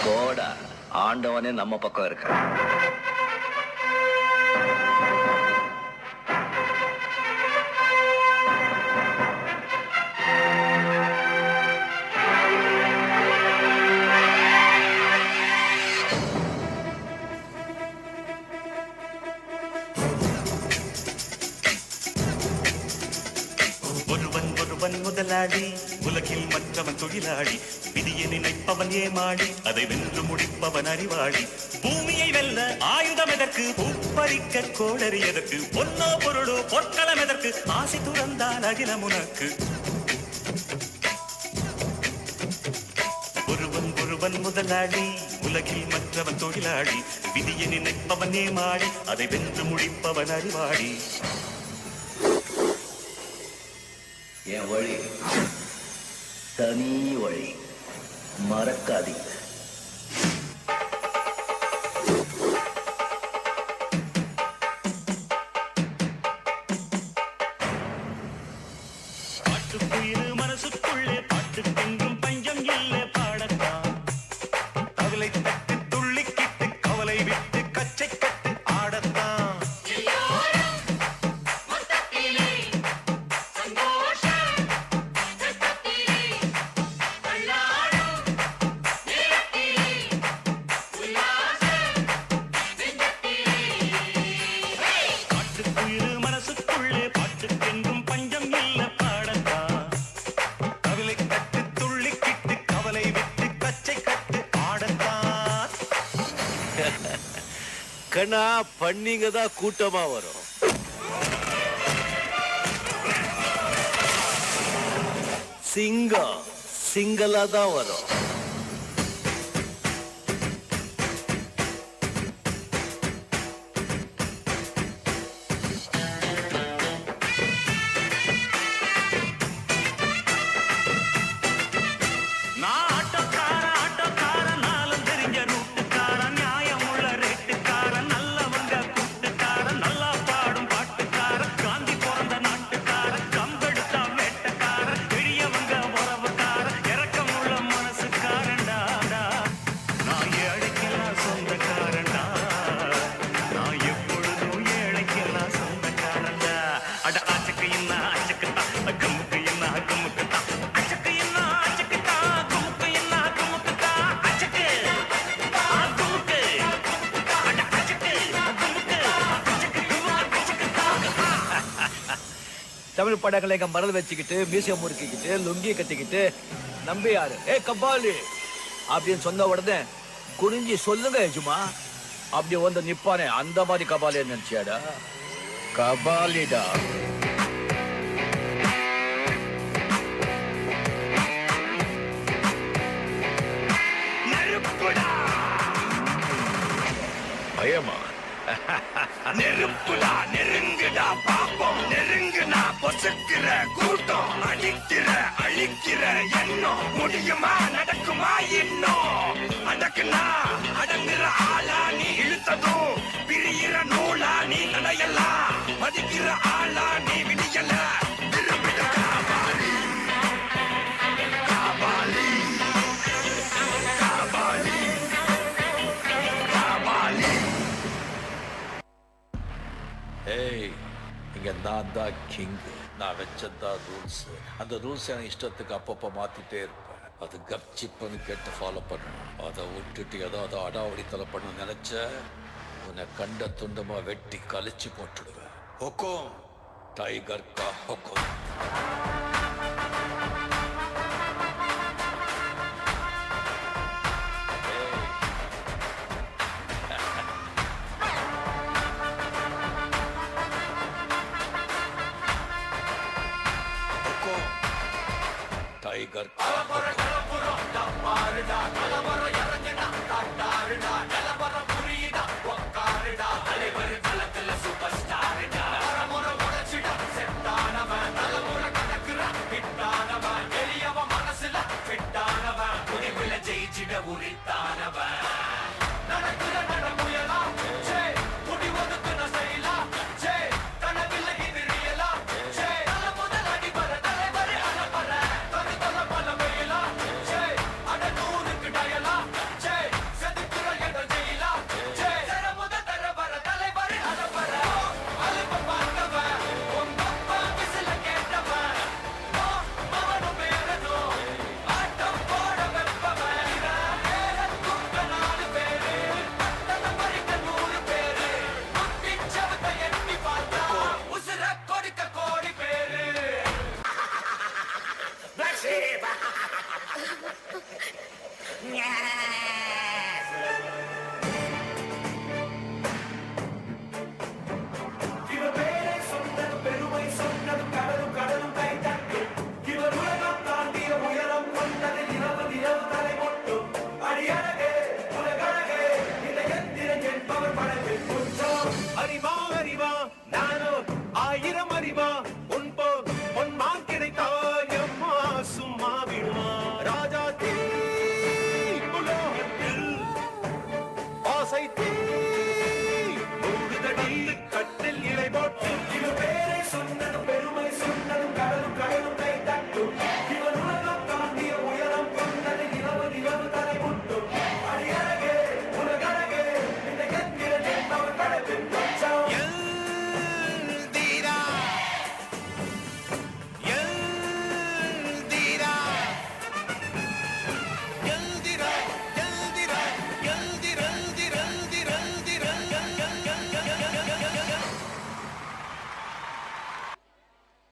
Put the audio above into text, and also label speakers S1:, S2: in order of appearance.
S1: கோடா ஆண்டவனே நம்ம பக்கம் இருக்க.
S2: முதலாளி உலகில் மற்றவன் தொழிலாளி, விதியை நினைப்பவன் ஏமாடி, அதை வென்று முடிப்பவன் அறிவாளி. பூமியை வெல்ல ஆயுதம் எதற்கு, பூப்பறிக்க கோடரி எதற்கு, பொன்னோ பொருளோ பொற்களம் எதற்கு, ஆசை துறந்தால் அகிலம் உனக்கு. ஒருவன் முதலாளி உலகில் மற்றவன் தொழிலாளி, விதியை நினைப்பவன் ஏமாடி, அதை வென்று முடிப்பவன் அறிவாளி.
S1: என் வழி தனி வழி, மறக்காதீங்க.
S2: பாட்டுக்குயிரு மனசுக்குள்ளே பாட்டுக்கென்றும் பஞ்சம் இல்லை பாடத்தான். கவலை தட்டு துள்ளிக்கிட்டு கவலை விட்டு கச்சை கட்டு ஆடத்தான்.
S3: கண்ணா பண்ணிங்க தான் கூட்டமா வரும். சிங்கம் சிங்களா தான் வரும்.
S1: தமிழ் படங்களை மறந்து வச்சுக்கிட்டு, மியூசியம் முறுக்கிக்கிட்டு, லுங்கியை கட்டிக்கிட்டு, நம்பியாரு ஏ கபாலி அப்படின்னு சொன்ன உடனே குனிஞ்சி சொல்லுங்க எஜுமா அப்படி வந்து நிப்பானே, அந்த மாதிரி கபாலி நினைச்சியாடா? கபாலிடா.
S3: பயமா?
S2: நெருப்புடா நெருங்குடா பாப்போம், நெருங்குனா பொசுக்கிற கூட்டம், அடிக்கிற அழிக்கிற எண்ணம், முடியுமா நடக்குமா இன்னும்? அடக்குனா அடங்குற ஆளா நீ இழுத்ததும், பிரியிற நூலா நீ நடையலாம், மதிக்கிற ஆளா நீ விடியல. திரும்பிட காபாலி காபாலி காபாலி காபாலி.
S3: ஏய், இங்க நான் தான் கிங். நான் வச்சதான் ரூல்ஸ். அந்த ரூல்ஸ் எனக்கு இஷ்டத்துக்கு அப்பப்போ மாத்திட்டே இருப்பேன். அது கப்சிப்புன்னு கேட்டு ஃபாலோ பண்ணணும். அதை விட்டுட்டு ஏதாவது அடாவடித்தலை பண்ண நினைச்ச உன்னை கண்ட துண்டமா வெட்டி கழிச்சு போட்டுடுவேன். ஹொக்கும் டைகர் கா ஹொக்கும். டைகர்
S4: அசைத்து